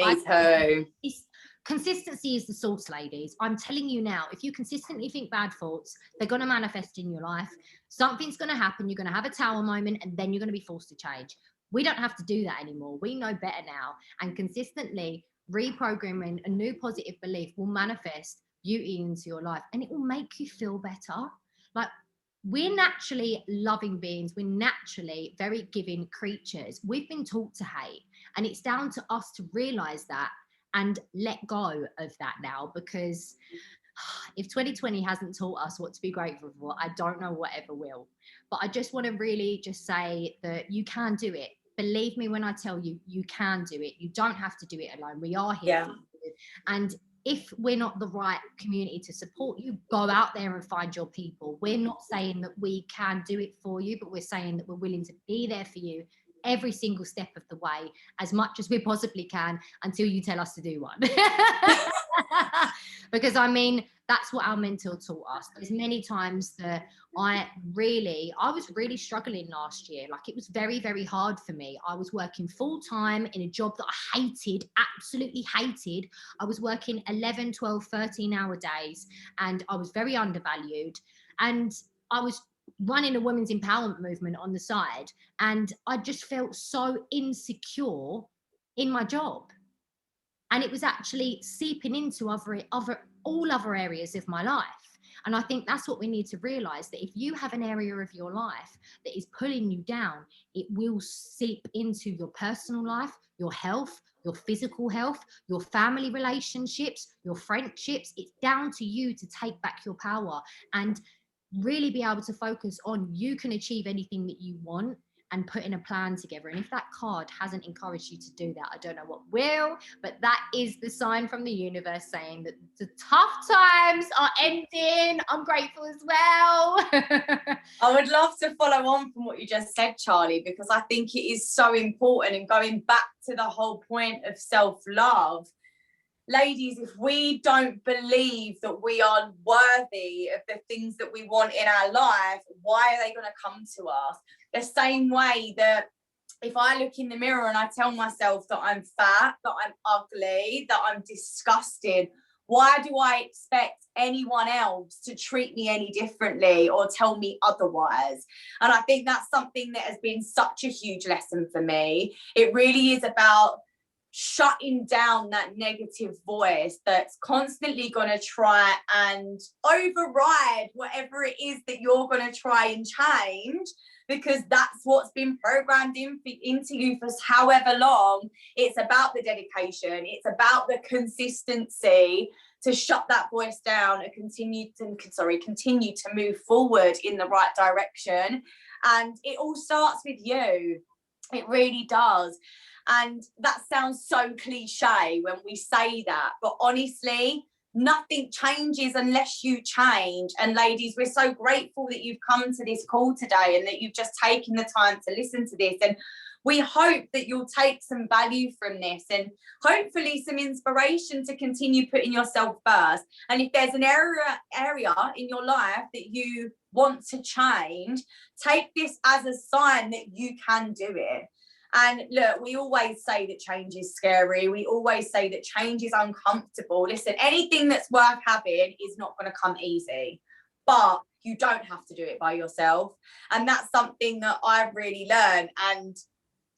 S2: consistency is the source, ladies. I'm telling you now, if you consistently think bad thoughts, they're going to manifest in your life. Something's going to happen. You're going to have a tower moment, and then you're going to be forced to change. We don't have to do that anymore. We know better now. And consistently reprogramming a new positive belief will manifest beauty into your life, and it will make you feel better. Like, we're naturally loving beings. We're naturally very giving creatures. We've been taught to hate, and it's down to us to realize that and let go of that now, because if 2020 hasn't taught us what to be grateful for, I don't know what ever will. But I just want to really just say that you can do it. Believe me when I tell you, you can do it. You don't have to do it alone. We are here for you. And if we're not the right community to support you, go out there and find your people. We're not saying that we can do it for you, but we're saying that we're willing to be there for you every single step of the way, as much as we possibly can, until you tell us to do one. Because I mean, that's what our mentor taught us. There's many times that I was really struggling last year. Like, it was very, very hard for me. I was working full time in a job that I hated, absolutely hated. I was working 11, 12, 13-hour days, and I was very undervalued. And I was running a women's empowerment movement on the side, and I just felt so insecure in my job, and it was actually seeping into all other areas of my life. And I think that's what we need to realize, that if you have an area of your life that is pulling you down, it will seep into your personal life, your health, your physical health, your family relationships, your friendships. It's down to you to take back your power and really be able to focus on you can achieve anything that you want, and putting a plan together. And if that card hasn't encouraged you to do that, I don't know what will. But that is the sign from the universe saying that the tough times are ending. I'm grateful as well.
S1: I would love to follow on from what you just said, Charlie, because I think it is so important. And going back to the whole point of self-love, ladies, if we don't believe that we are worthy of the things that we want in our life, why are they going to come to us? The same way that if I look in the mirror and I tell myself that I'm fat, that I'm ugly, that I'm disgusted, why do I expect anyone else to treat me any differently or tell me otherwise? And I think that's something that has been such a huge lesson for me. It really is about shutting down that negative voice that's constantly going to try and override whatever it is that you're going to try and change, because that's what's been programmed into you for however long. It's about the dedication. It's about the consistency to shut that voice down and continue to move forward in the right direction. And it all starts with you. It really does. And that sounds so cliche when we say that, but honestly, nothing changes unless you change. And ladies, we're so grateful that you've come to this call today and that you've just taken the time to listen to this. And we hope that you'll take some value from this and hopefully some inspiration to continue putting yourself first. And if there's an area in your life that you want to change, take this as a sign that you can do it. And look, we always say that change is scary. We always say that change is uncomfortable. Listen, anything that's worth having is not going to come easy, but you don't have to do it by yourself. And that's something that I've really learned. And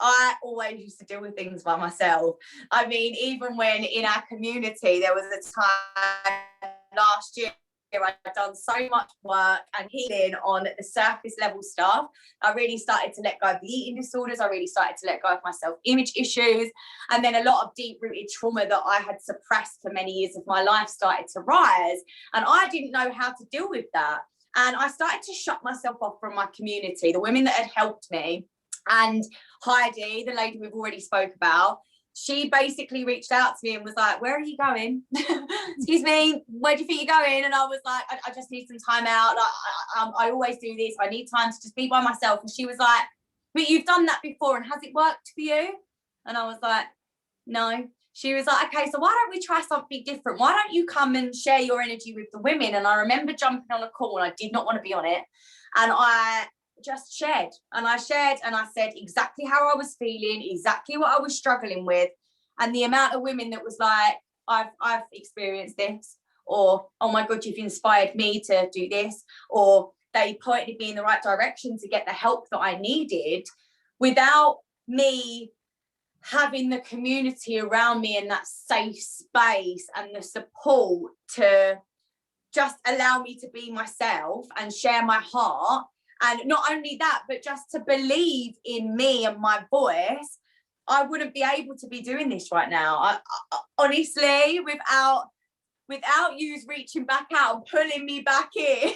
S1: I always used to deal with things by myself. I mean, even when in our community, there was a time last year I'd done so much work and healing on the surface level stuff. I really started to let go of the eating disorders. I really started to let go of my self-image issues. And then a lot of deep-rooted trauma that I had suppressed for many years of my life started to rise. And I didn't know how to deal with that. And I started to shut myself off from my community, the women that had helped me. And Heidi, the lady we've already spoke about, she basically reached out to me and was like, where are you going? Excuse me, where do you think you're going? And I was like, I just need some time out. Like, I always do this. I need time to just be by myself. And she was like, but you've done that before, and has it worked for you? And I was like, no. She was like, okay, so why don't we try something different? Why don't you come and share your energy with the women? And I remember jumping on a call, and I did not want to be on it. And I just shared, and I said exactly how I was feeling, exactly what I was struggling with. And the amount of women that was like, I've experienced this, or, oh my God, you've inspired me to do this, or they pointed me in the right direction to get the help that I needed, without me having the community around me and that safe space and the support to just allow me to be myself and share my heart. And not only that, but just to believe in me and my voice, I wouldn't be able to be doing this right now. I honestly, without you reaching back out and pulling me back in,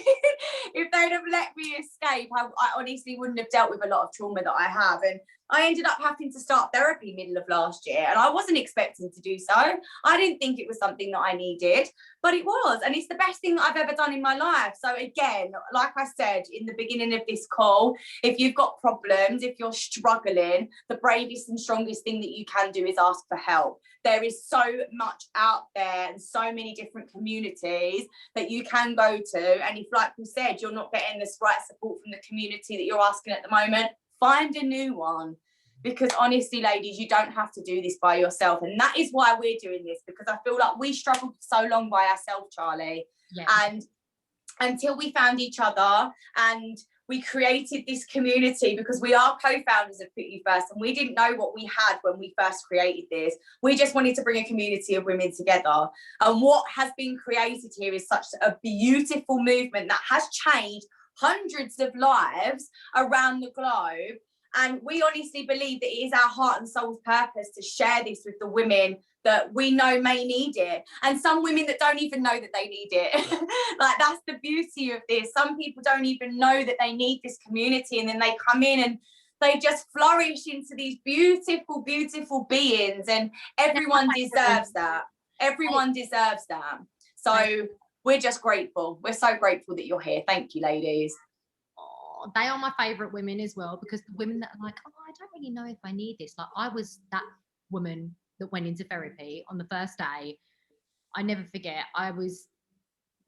S1: if they'd have let me escape, I honestly wouldn't have dealt with a lot of trauma that I have. And I ended up having to start therapy middle of last year, and I wasn't expecting to do so. I didn't think it was something that I needed, but it was, and it's the best thing that I've ever done in my life. So again, like I said in the beginning of this call, if you've got problems, if you're struggling, the bravest and strongest thing that you can do is ask for help. There is so much out there and so many different communities that you can go to. And if, like we said, you're not getting this right support from the community that you're asking at the moment, find a new one. Because honestly, ladies, you don't have to do this by yourself. And that is why we're doing this, because I feel like we struggled for so long by ourselves, Charlie. Yeah. And until we found each other and we created this community, because we are co-founders of PutUFirst, and we didn't know what we had when we first created this. We just wanted to bring a community of women together. And what has been created here is such a beautiful movement that has changed hundreds of lives around the globe. And we honestly believe that it is our heart and soul's purpose to share this with the women that we know may need it. And some women that don't even know that they need it. Like, that's the beauty of this. Some people don't even know that they need this community, and then they come in and they just flourish into these beautiful, beautiful beings. And everyone deserves that. Everyone deserves that. So we're just grateful. We're so grateful that you're here. Thank you, ladies.
S2: They are my favorite women as well, because the women that are like, oh, I don't really know if I need this. Like, I was that woman that went into therapy on the first day. I never forget, I was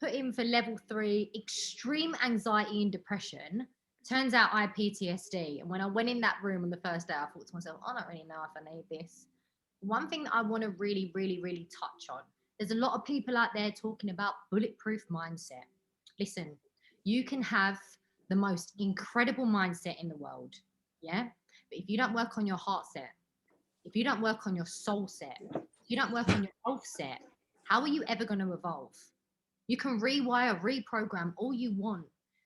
S2: put in for level 3 extreme anxiety and depression. Turns out I had PTSD. And when I went in that room on the first day, I thought to myself, I don't really know if I need this. One thing that I want to really, really, really touch on, there's a lot of people out there talking about bulletproof mindset. Listen, you can have the most incredible mindset in the world, yeah? But if you don't work on your heart set, if you don't work on your soul set, if you don't work on your health set, how are you ever going to evolve? You can rewire, reprogram all you want,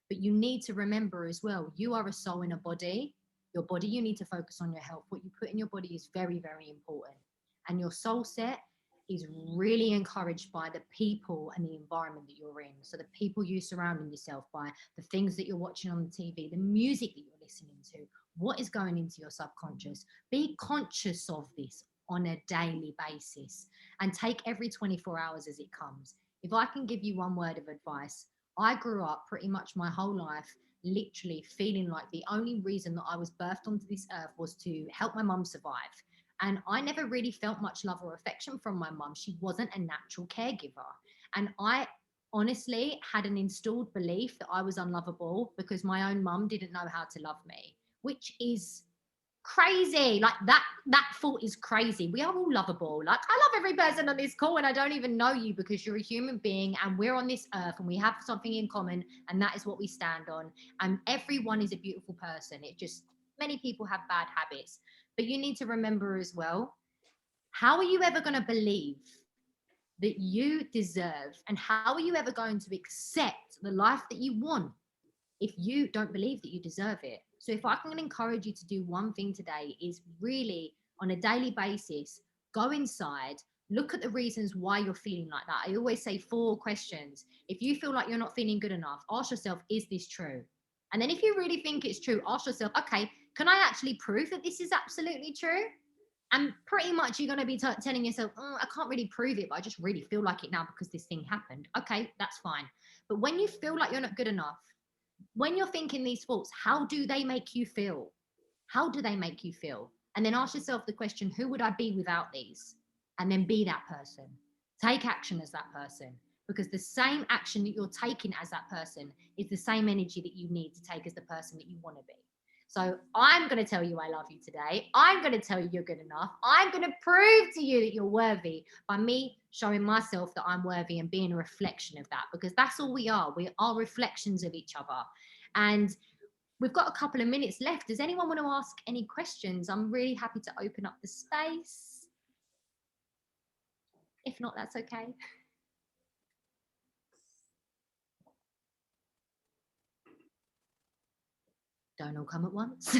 S2: but you need to remember as well, you are a soul in a body. Your body, you need to focus on your health. What you put in your body is very, very important. And your soul set is really encouraged by the people and the environment that you're in. So the people you're surrounding yourself by, the things that you're watching on the TV, the music that you're listening to, what is going into your subconscious. Be conscious of this on a daily basis and take every 24 hours as it comes. If I can give you one word of advice, I grew up pretty much my whole life literally feeling like the only reason that I was birthed onto this earth was to help my mum survive. And I never really felt much love or affection from my mum. She wasn't a natural caregiver. And I honestly had an installed belief that I was unlovable because my own mum didn't know how to love me, which is crazy. Like that thought is crazy. We are all lovable. Like, I love every person on this call, and I don't even know you, because you're a human being and we're on this earth and we have something in common, and that is what we stand on. And everyone is a beautiful person. It just, many people have bad habits. But you need to remember as well, how are you ever going to believe that you deserve, and how are you ever going to accept the life that you want if you don't believe that you deserve it? So if I can encourage you to do one thing today, is really on a daily basis, go inside, look at the reasons why you're feeling like that. I always say 4 questions. If you feel like you're not feeling good enough, ask yourself, is this true? And then if you really think it's true, ask yourself, okay, can I actually prove that this is absolutely true? And pretty much you're going to be telling yourself, oh, I can't really prove it, but I just really feel like it now because this thing happened. Okay, that's fine. But when you feel like you're not good enough, when you're thinking these thoughts, how do they make you feel? How do they make you feel? And then ask yourself the question, who would I be without these? And then be that person. Take action as that person, because the same action that you're taking as that person is the same energy that you need to take as the person that you want to be. So I'm going to tell you I love you today. I'm going to tell you you're good enough. I'm going to prove to you that you're worthy by me showing myself that I'm worthy and being a reflection of that, because that's all we are. We are reflections of each other. And we've got a couple of minutes left. Does anyone want to ask any questions? I'm really happy to open up the space. If not, that's okay. Don't all come at once.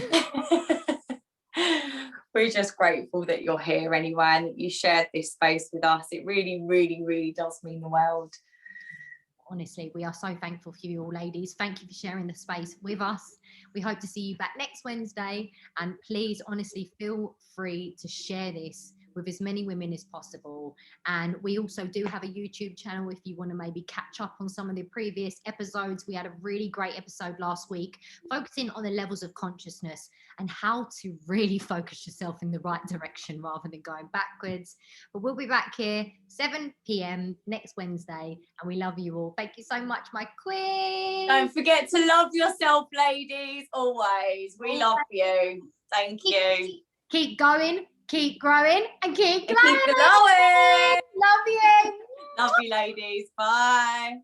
S1: We're just grateful that you're here anyway, and that you shared this space with us. It really, really, really does mean the world.
S2: Honestly, we are so thankful for you all, ladies. Thank you for sharing the space with us. We hope to see you back next Wednesday. And please, honestly, feel free to share this with as many women as possible. And we also do have a YouTube channel if you want to maybe catch up on some of the previous episodes. We had a really great episode last week focusing on the levels of consciousness and how to really focus yourself in the right direction rather than going backwards. But we'll be back here 7 p.m. next Wednesday, and we love you all. Thank you so much, my queen.
S1: Don't forget to love yourself, ladies, always. We love you. Thank you.
S2: Keep going, keep growing, and keep glowing.
S1: Keep glowing.
S2: Love you.
S1: Love you, ladies. Bye.